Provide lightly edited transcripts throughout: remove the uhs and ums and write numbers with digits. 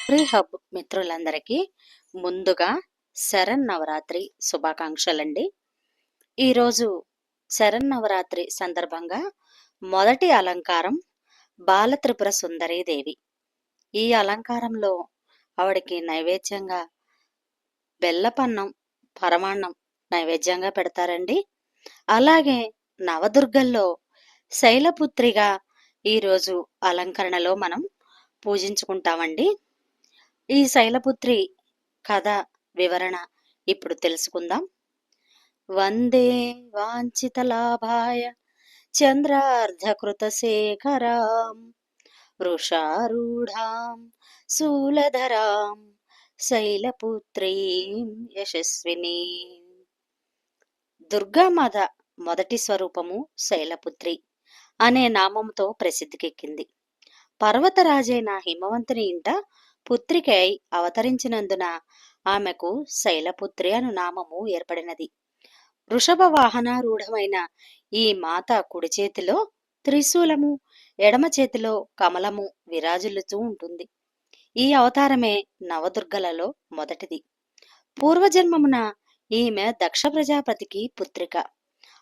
Free hub మిత్రులందరికీ ముందుగా శరన్నవరాత్రి శుభాకాంక్షలండి. ఈరోజు శరన్నవరాత్రి సందర్భంగా మొదటి అలంకారం బాలత్రిపుర సుందరీదేవి. ఈ అలంకారంలో ఆవిడకి నైవేద్యంగా బెల్లపన్నం, పరమాన్నం నైవేద్యంగా పెడతారండి. అలాగే నవదుర్గల్లో శైలపుత్రిగా ఈరోజు అలంకరణలో మనం పూజించుకుంటామండి. ఈ శైలపుత్రి కథ వివరణ ఇప్పుడు తెలుసుకుందాం. వందే వాంఛితలాభాయ చంద్రార్ధకృతశేఖరాం వృషారూఢాం శూలధరాం శైలపుత్రీం యశస్విని. దుర్గామాత మొదటి స్వరూపము శైలపుత్రి అనే నామంతో ప్రసిద్ధికెక్కింది. పర్వతరాజైన హిమవంతుని ఇంట పుత్రికై అవతరించినందున ఆమెకు శైలపుత్రి అను నామము ఏర్పడినది. వృషభ వాహనారూఢమైన ఈ మాత కుడి చేతిలో త్రిశూలము, ఎడమ చేతిలో కమలము విరాజిల్లుతూ ఉంటుంది. ఈ అవతారమే నవదుర్గలలో మొదటిది. పూర్వజన్మమున ఈమె దక్ష ప్రజాపతికి పుత్రిక.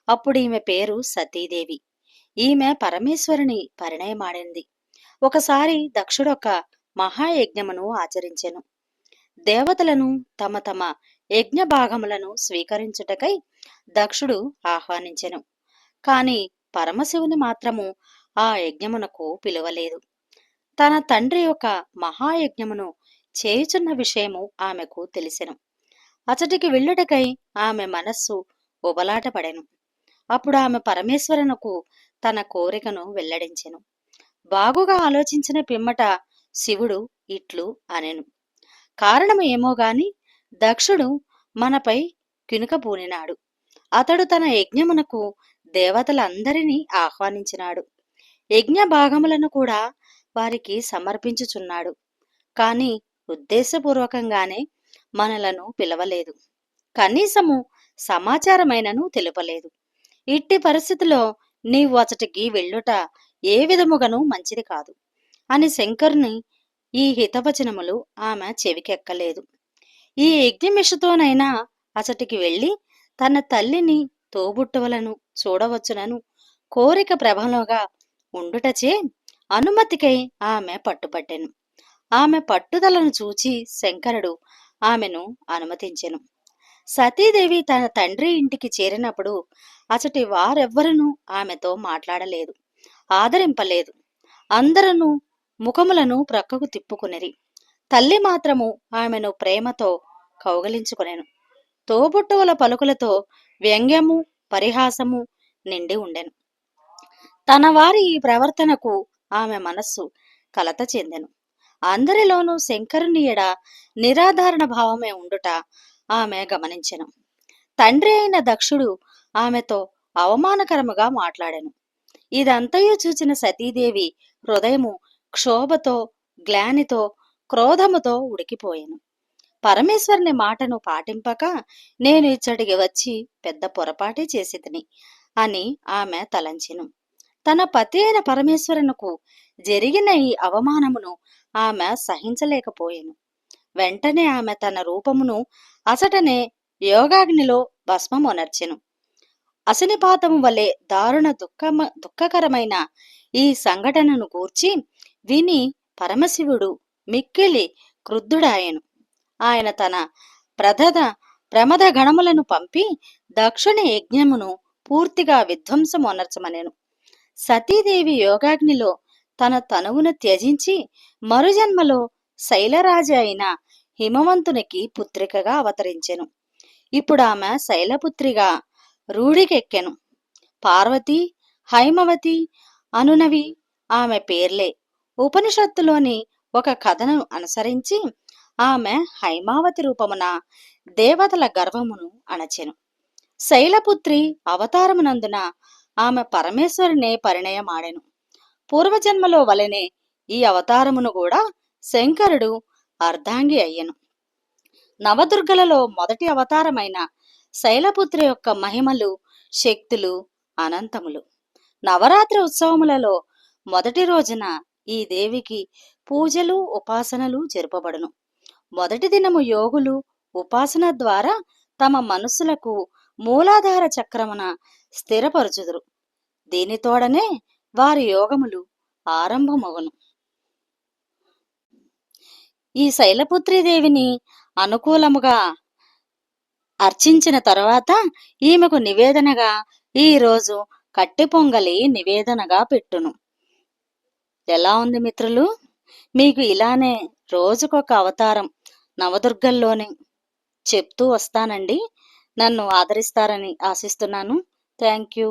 అప్పుడు ఈమె పేరు సతీదేవి. ఈమె పరమేశ్వరుని పరిణయమాడింది. ఒకసారి దక్షుడొక మహాయజ్ఞమును ఆచరించెను. దేవతలను తమ తమ యజ్ఞ భాగములను స్వీకరించుటకై దక్షుడు ఆహ్వానించెను. కాని పరమశివుని మాత్రము ఆ యజ్ఞమునకు పిలువలేదు. తన తండ్రి యొక్క మహాయజ్ఞమును చేయుచున్న విషయము ఆమెకు తెలిసెను. అతడికి వెళ్ళుటకై ఆమె మనస్సు ఉబలాటపడెను. అప్పుడు ఆమె పరమేశ్వరునకు తన కోరికను వెల్లడించెను. బాగుగా ఆలోచించిన పిమ్మట శివుడు ఇట్లు అనెను. కారణము ఏమోగాని దక్షుడు మనపై కినుకపూనినాడు. అతడు తన యజ్ఞమునకు దేవతలందరినీ ఆహ్వానించినాడు. యజ్ఞ భాగములను కూడా వారికి సమర్పించుచున్నాడు. కాని ఉద్దేశపూర్వకంగానే మనలను పిలవలేదు. కనీసము సమాచారమైనను తెలుపలేదు. ఇట్టి పరిస్థితిలో నీవు అతటికి వెళ్ళుట ఏ విధముగాను మంచిది కాదు అని శంకరుని ఈ హితవచనములు ఆమె చెవికెక్కలేదు. ఈ యజ్ఞమిషతోనైనా అతటికి వెళ్ళి తన తల్లిని తోబుట్టువలను చూడవచ్చునను కోరిక ప్రబలంగా ఉండుటచే అనుమతికై ఆమె పట్టుపట్టెను. ఆమె పట్టుదలను చూచి శంకరుడు ఆమెను అనుమతించెను. సతీదేవి తన తండ్రి ఇంటికి చేరినప్పుడు అచటి వారెవ్వరూ ఆమెతో మాట్లాడలేదు, ఆదరింపలేదు. అందరూ ముఖములను ప్రక్కకు తిప్పుకునిరి. తల్లి మాత్రము ఆమెను ప్రేమతో కౌగలించుకొనెను. తోబుట్టువుల పలుకులతో వ్యంగ్యము, పరిహాసము నిండి ఉండెను. తన వారి ఈ ప్రవర్తనకు ఆమె మనస్సు కలత చెందెను. అందరిలోనూ శంకరుని ఎడ నిరాధారణ భావమే ఉండుట ఆమె గమనించెను. తండ్రి అయిన దక్షుడు ఆమెతో అవమానకరముగా మాట్లాడెను. ఇదంతయు చూచిన సతీదేవి హృదయము క్షోభతో, గ్లానితో, క్రోధముతో ఉడికిపోయెను. పరమేశ్వరుని మాటను పాటింపక నేను ఇచ్చటికి వచ్చి పెద్ద పొరపాటే చేసితిని అని ఆమె తలంచెను. తన పతి అయిన పరమేశ్వరునకు జరిగిన ఈ అవమానమును ఆమె సహించలేకపోయెను. వెంటనే ఆమె తన రూపమును అసటనే యోగాగ్నిలో భస్మమొనర్చెను. అశనిపాతము వలె దారుణ దుఃఖకరమైన ఈ సంఘటనను గూర్చి విని పరమశివుడు మిక్కిలి క్రుద్ధుడాయెను. ఆయన తన ప్రమద గణములను పంపి దక్షుని యజ్ఞమును పూర్తిగా విధ్వంసమొనర్చమనెను. సతీదేవి యోగాగ్నిలో తన తనువును త్యజించి మరుజన్మలో శైలరాజు అయిన హిమవంతునికి పుత్రికగా అవతరించెను. ఇప్పుడు ఆమె శైలపుత్రిగా రూఢికెక్కెను. పార్వతి, హైమవతి అనునవి ఆమె పేర్లే. ఉపనిషత్తులోని ఒక కథను అనుసరించి ఆమె హైమావతి రూపమున దేవతల గర్వమును అణచెను. శైలపుత్రి అవతారమునందున ఆమె పరమేశ్వరునే పరిణయమాడెను. పూర్వజన్మలో వలెనే ఈ అవతారమును కూడా శంకరుడు అర్ధాంగి అయ్యెను. నవదుర్గలలో మొదటి అవతారమైన శైలపుత్రి యొక్క మహిమలు, శక్తులు అనంతములు. నవరాత్రి ఉత్సవములలో మొదటి రోజున ఈ దేవికి పూజలు ఉపాసనలు జరుపబడును. మొదటి దినము యోగులు ఉపాసన ద్వారా తమ మనస్సులకు మూలాధార చక్రమున స్థిరపరచుదురు. దీనితోడనే వారి యోగములు ఆరంభమగును. ఈ శైలపుత్రీదేవిని అనుకూలముగా అర్చించిన తర్వాత ఈమెకు నివేదనగా ఈరోజు కట్టె పొంగలి నివేదనగా పెట్టును. ఎలా ఉంది మిత్రులు? మీకు ఇలానే రోజుకొక అవతారం నవదుర్గల్లోనే చెప్తూ వస్తానండి. నన్ను ఆదరిస్తారని ఆశిస్తున్నాను. Thank you.